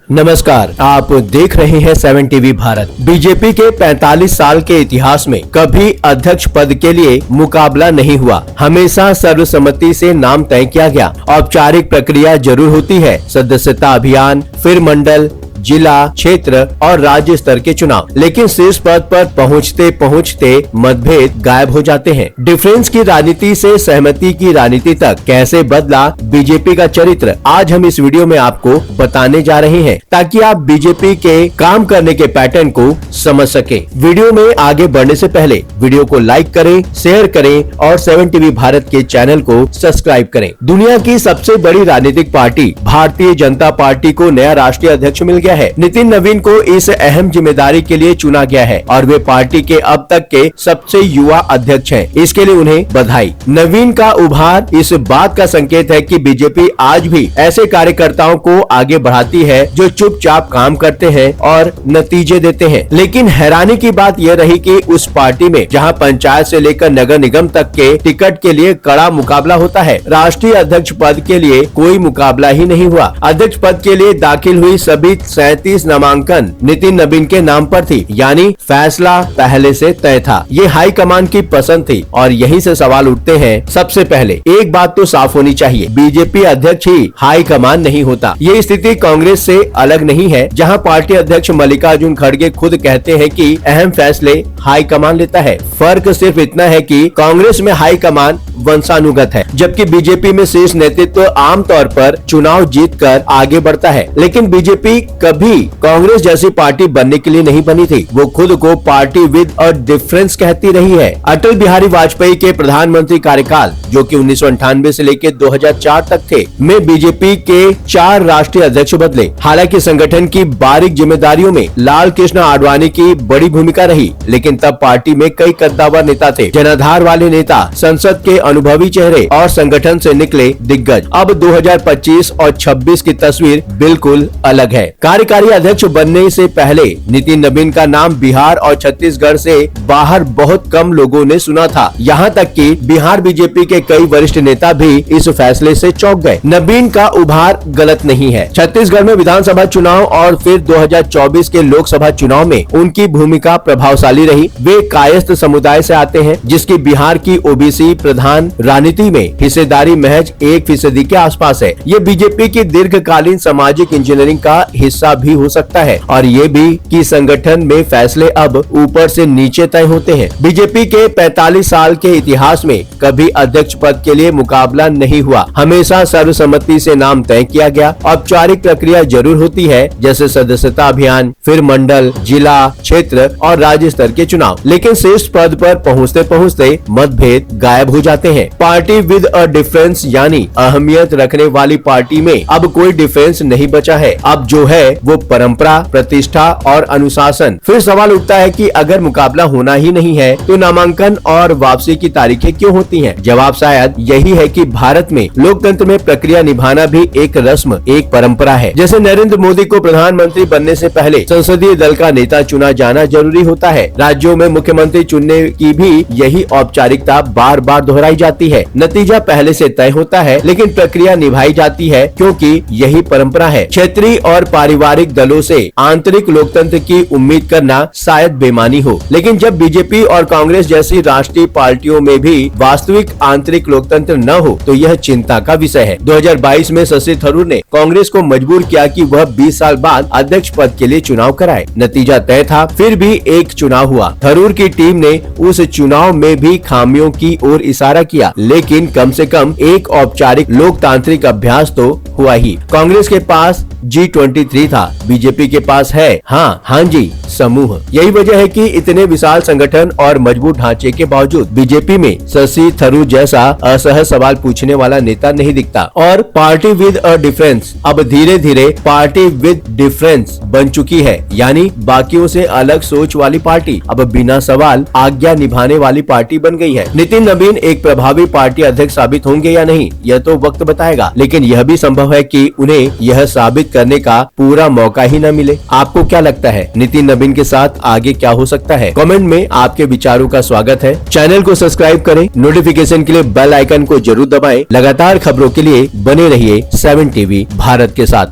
नमस्कार, आप देख रहे हैं 7 टीवी भारत। बीजेपी के 45 साल के इतिहास में कभी अध्यक्ष पद के लिए मुकाबला नहीं हुआ। हमेशा सर्वसम्मति से नाम तय किया गया। औपचारिक प्रक्रिया जरूर होती है, सदस्यता अभियान, फिर मंडल, जिला, क्षेत्र और राज्य स्तर के चुनाव, लेकिन शीर्ष पद पर पहुंचते पहुंचते मतभेद गायब हो जाते हैं। डिफरेंस की राजनीति से सहमति की राजनीति तक कैसे बदला बीजेपी का चरित्र, आज हम इस वीडियो में आपको बताने जा रहे हैं, ताकि आप बीजेपी के काम करने के पैटर्न को समझ सके। वीडियो में आगे बढ़ने से पहले वीडियो को लाइक करें, शेयर करें और 7 टीवी भारत के चैनल को सब्सक्राइब करें। दुनिया की सबसे बड़ी राजनीतिक पार्टी भारतीय जनता पार्टी को नया राष्ट्रीय अध्यक्ष मिल गया है। नितिन नवीन को इस अहम जिम्मेदारी के लिए चुना गया है और वे पार्टी के अब तक के सबसे युवा अध्यक्ष हैं। इसके लिए उन्हें बधाई। नवीन का उभार इस बात का संकेत है कि बीजेपी आज भी ऐसे कार्यकर्ताओं को आगे बढ़ाती है जो चुपचाप काम करते हैं और नतीजे देते हैं। लेकिन हैरानी की बात यह रही कि उस पार्टी में जहां पंचायत से लेकर नगर निगम तक के टिकट के लिए कड़ा मुकाबला होता है, राष्ट्रीय अध्यक्ष पद के लिए कोई मुकाबला ही नहीं हुआ। अध्यक्ष पद के लिए दाखिल हुई सभी 37 नामांकन नितिन नवीन के नाम पर थी, यानी फैसला पहले से तय था। ये हाई कमान की पसंद थी और यहीं से सवाल उठते हैं। सबसे पहले एक बात तो साफ होनी चाहिए, बीजेपी अध्यक्ष ही हाई कमान नहीं होता। ये स्थिति कांग्रेस से अलग नहीं है, जहां पार्टी अध्यक्ष मल्लिकार्जुन खड़गे खुद कहते हैं कि अहम फैसले हाई कमान लेता है। फर्क सिर्फ इतना है कि कांग्रेस में हाई कमान वंशानुगत है, जबकि बीजेपी में शीर्ष नेतृत्व आमतौर पर चुनाव जीतकर आगे बढ़ता है। लेकिन बीजेपी कभी कांग्रेस जैसी पार्टी बनने के लिए नहीं बनी थी। वो खुद को पार्टी विद अ डिफरेंस कहती रही है। अटल बिहारी वाजपेयी के प्रधानमंत्री कार्यकाल, जो कि 1998 से लेकर 2004 तक थे, में बीजेपी के 4 राष्ट्रीय अध्यक्ष बदले। हालांकि संगठन की बारीक जिम्मेदारियों में लाल कृष्ण आडवाणी की बड़ी भूमिका रही, लेकिन तब पार्टी में कई कद्दावर नेता थे, जनाधार वाले नेता, संसद के अनुभवी चेहरे और संगठन से निकले दिग्गज। अब 2025 और 26 की तस्वीर बिल्कुल अलग है। कार्यकारी अध्यक्ष बनने से पहले नितिन नवीन का नाम बिहार और छत्तीसगढ़ से बाहर बहुत कम लोगों ने सुना था। यहाँ तक कि बिहार बीजेपी के कई वरिष्ठ नेता भी इस फैसले से चौंक गए। नवीन का उभार गलत नहीं है। छत्तीसगढ़ में विधानसभा चुनाव और फिर 2024 के लोकसभा चुनाव में उनकी भूमिका प्रभावशाली रही। वे कायस्थ समुदाय से आते हैं, जिसकी बिहार की ओबीसी प्रधान राजनीति में हिस्सेदारी महज 1% के आसपास है। ये बीजेपी की दीर्घकालीन सामाजिक इंजीनियरिंग का हिस्सा भी हो सकता है, और ये भी कि संगठन में फैसले अब ऊपर से नीचे तय होते हैं। बीजेपी के 45 साल के इतिहास में कभी अध्यक्ष पद के लिए मुकाबला नहीं हुआ। हमेशा सर्वसम्मति से नाम तय किया गया। औपचारिक प्रक्रिया जरूर होती है, जैसे सदस्यता अभियान, फिर मंडल, जिला, क्षेत्र और राज्य स्तर के चुनाव, लेकिन शीर्ष पद पर पहुँचते पहुँचते मतभेद गायब हो जाते हैं। पार्टी विद अ डिफरेंस, यानी अहमियत रखने वाली पार्टी में अब कोई डिफरेंस नहीं बचा है। अब जो है वो परंपरा, प्रतिष्ठा और अनुशासन। फिर सवाल उठता है कि अगर मुकाबला होना ही नहीं है तो नामांकन और वापसी की तारीखें क्यों होती हैं? जवाब शायद यही है कि भारत में लोकतंत्र में प्रक्रिया निभाना भी एक रस्म, एक परंपरा है। जैसे नरेंद्र मोदी को प्रधानमंत्री बनने से पहले संसदीय दल का नेता चुना जाना जरूरी होता है। राज्यों में मुख्यमंत्री चुनने की भी यही औपचारिकता बार बार दोहराई जाती है। नतीजा पहले से तय होता है, लेकिन प्रक्रिया निभाई जाती है, क्योंकि यही परंपरा है। क्षेत्रीय और पारिवारिक दलों से आंतरिक लोकतंत्र की उम्मीद करना शायद बेमानी हो, लेकिन जब बीजेपी और कांग्रेस जैसी राष्ट्रीय पार्टियों में भी वास्तविक आंतरिक लोकतंत्र न हो तो यह चिंता का विषय है। 2022 में शशि थरूर ने कांग्रेस को मजबूर किया कि वह 20 साल बाद अध्यक्ष पद के लिए चुनाव कराए। नतीजा तय था, फिर भी एक चुनाव हुआ। थरूर की टीम ने उस चुनाव में भी खामियों की ओर इशारा किया, लेकिन कम से कम एक औपचारिक लोकतांत्रिक अभ्यास तो हुआ ही। कांग्रेस के पास G23 था, बीजेपी के पास है हाँ जी समूह। यही वजह है कि इतने विशाल संगठन और मजबूत ढांचे के बावजूद बीजेपी में शशि थरूर जैसा असहज सवाल पूछने वाला नेता नहीं दिखता। और पार्टी विद अ डिफरेंस अब धीरे धीरे पार्टी विद डिफरेंस बन चुकी है, यानी बाकियों से अलग सोच वाली पार्टी अब बिना सवाल आज्ञा निभाने वाली पार्टी बन गई है। नितिन नवीन एक प्रभावी पार्टी अध्यक्ष साबित होंगे या नहीं, यह तो वक्त बताएगा, लेकिन यह भी संभव है कि उन्हें यह साबित करने का पूरा मौका ही न मिले। आपको क्या लगता है, नितिन नवीन के साथ आगे क्या हो सकता है? कमेंट में आपके विचारों का स्वागत है। चैनल को सब्सक्राइब करें, नोटिफिकेशन के लिए बेल आइकन को जरूर दबाएं। लगातार खबरों के लिए बने रहिए 7 टीवी भारत के साथ।